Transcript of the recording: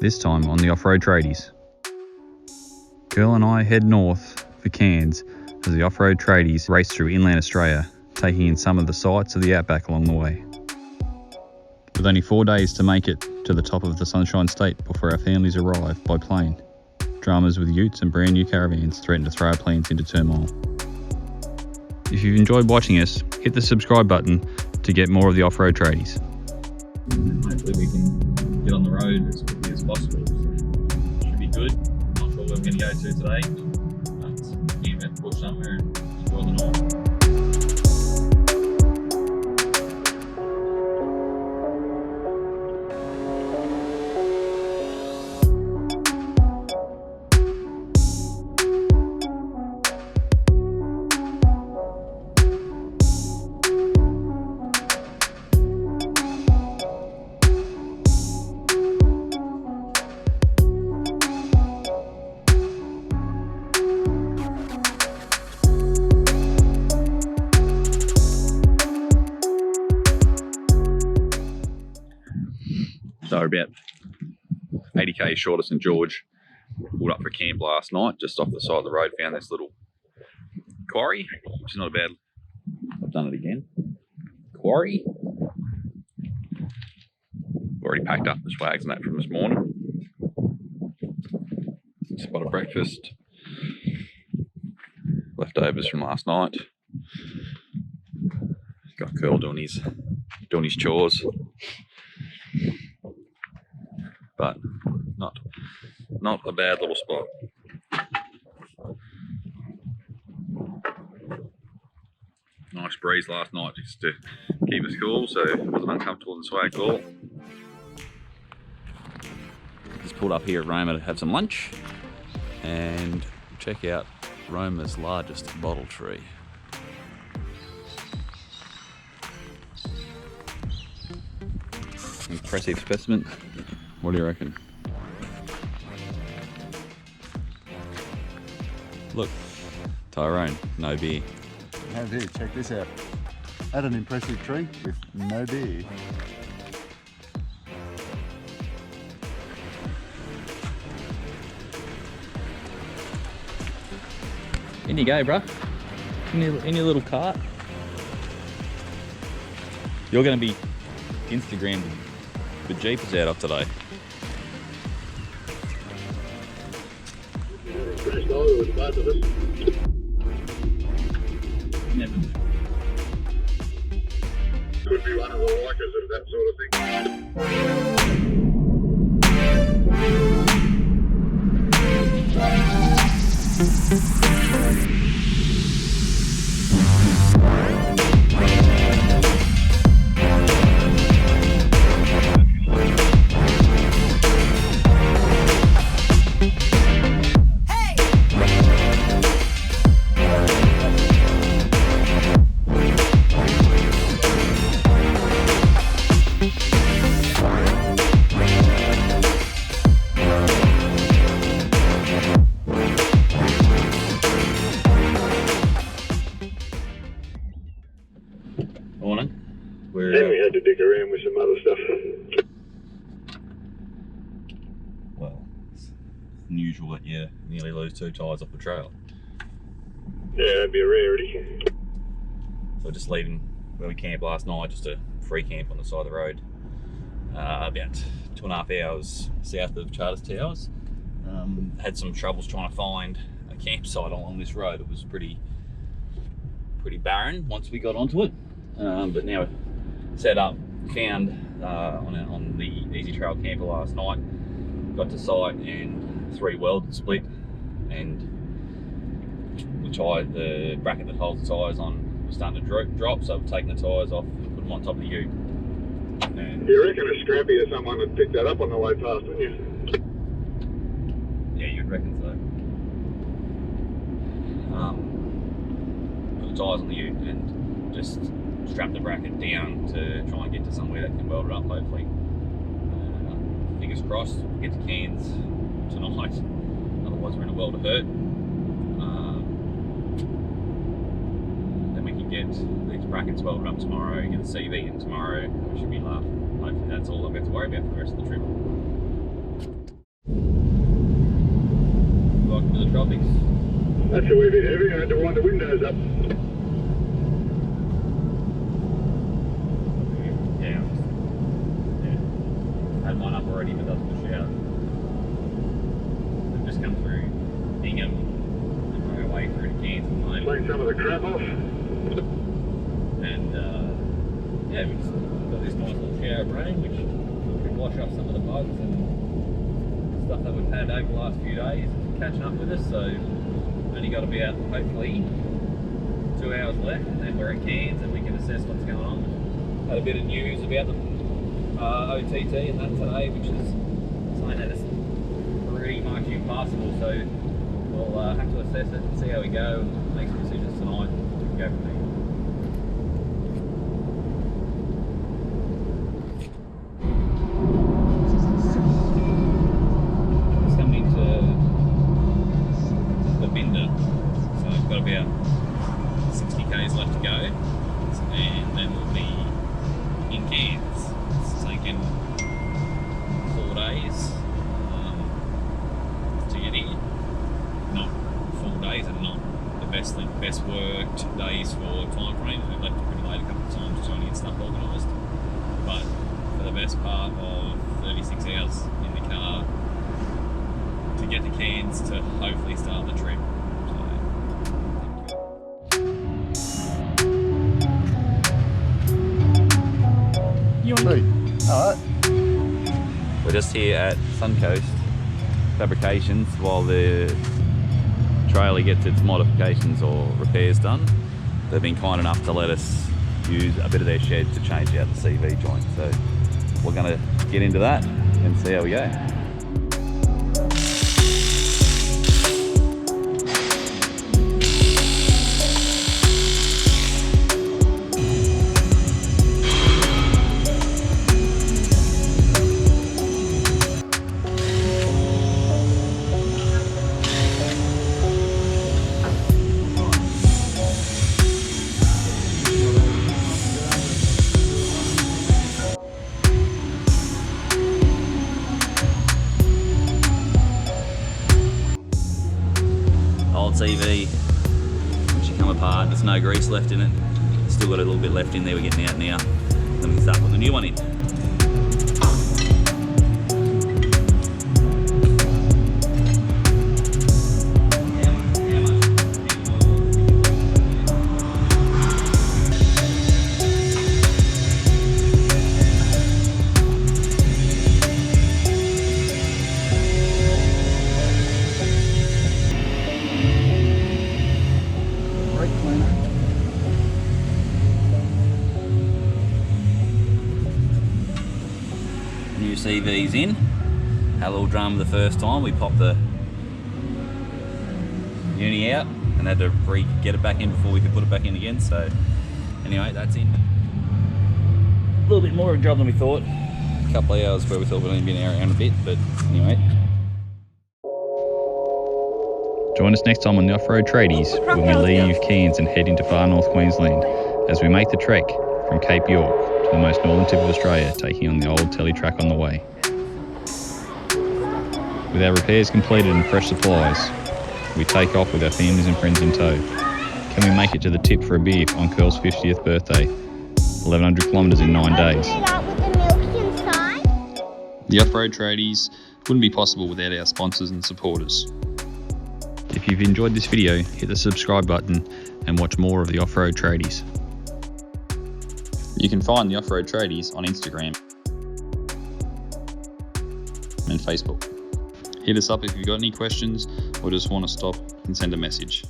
this time on the Offroad Tradies. Girl and I head north for Cairns as the Offroad Tradies race through inland Australia, taking in some of the sights of the Outback along the way. With only 4 days to make it to the top of the Sunshine State before our families arrive by plane, dramas with utes and brand new caravans threaten to throw our plans into turmoil. If you've enjoyed watching us, hit the subscribe button to get more of the Offroad Tradies. Hopefully we can get on the road as quickly as possible. So should be good. Not sure where we're going to go to today, but we're going to push somewhere and enjoy the night. So we're about 80k short of St George. Pulled up for camp last night, just off the side of the road. Found this little quarry, which is not a bad. I've done it again. Quarry. Already packed up the swags and that from this morning. Spot of breakfast. Leftovers from last night. Got Curl doing his chores. But not a bad little spot. Nice breeze last night just to keep us cool, so it wasn't uncomfortable in the swag at all. Just pulled up here at Roma to have some lunch and check out Roma's largest bottle tree. Impressive specimen. What do you reckon? Look, Tyrone, no beer. How do? Check this out. At an impressive tree with no beer. In you go, bruh. In your little cart. You're going to be Instagrammed with Jeepers out of today. Never. Could be one of the likers of that sort of thing. Then we had to dig around with some other stuff. Well, it's unusual that you nearly lose 2 tyres off the trail. Yeah, that'd be a rarity. So just leaving where we camped last night, just a free camp on the side of the road, about 2.5 hours south of Charters Towers. Had some troubles trying to find a campsite along this road. It was pretty barren once we got onto it, but now set up, found on the Easy Trail camper last night, got to site and 3 welded split, and the bracket that holds the tyres on was starting to drop, so I've taken the tyres off and put them on top of the ute. And you reckon a scrappy or someone would pick that up on the way past, wouldn't you? yeah, you'd reckon so. Put the tyres on the ute and just strap the bracket down to try and get to somewhere that can weld it up, hopefully. Fingers crossed, we'll get to Cairns tonight, otherwise we're in a world of hurt. Then we can get these brackets welded up tomorrow, get the CV in tomorrow, we should be laughing. Hopefully that's all I've got to worry about for the rest of the trip. That's a wee bit heavy. I had to wind the windows up. Yeah. Had mine up already, but doesn't push out. We've just come through Ingham and we're away through to Cairns at the moment. Clean some of the crap off. And yeah, we've just got this nice little shower of rain which can wash off some of the bugs and stuff that we've had over the last few days catching up with us. So only got about hopefully 2 hours left, and then we're at Cairns and we can assess what's going on. Had a bit of news about the OTT and that today, which is saying that it's pretty much impassable. So we'll have to assess it and see how we go and make some decisions tonight. We can go from there. About 60 k's left to go, and then we'll be in Cairns. It's taken 4 days to get here. Not full days and not the best worked days for time frame. We've left it pretty late a couple of times trying to get stuff organised, but for the best part of 36 hours in the car to get to Cairns to hopefully start the trip. Hey, alright. We're just here at Suncoast Fabrications while the trailer gets its modifications or repairs done. They've been kind enough to let us use a bit of their shed to change out the CV joint. So we're going to get into that and see how we go. Old CV, when she come apart, there's no grease left in it. Still got a little bit left in there, we're getting out now. Then we can start putting the new one in. New CV's in. Had a little drama the first time. We popped the uni out and had to get it back in before we could put it back in again. So anyway, that's in. A little bit more of a job than we thought. A couple of hours where we thought we'd only been an hour and a bit, but anyway. Join us next time on the Offroad Tradies when we leave Cairns and head into far north Queensland as we make the trek from Cape York to the most northern tip of Australia, taking on the old telly track on the way. With our repairs completed and fresh supplies, we take off with our families and friends in tow. Can we make it to the tip for a beer on Curl's 50th birthday? 1,100 kilometres in 9 days. The Offroad Tradies wouldn't be possible without our sponsors and supporters. If you've enjoyed this video, hit the subscribe button and watch more of the Offroad Tradies. You can find the Offroad Tradies on Instagram and Facebook. Hit us up if you've got any questions or just want to stop and send a message.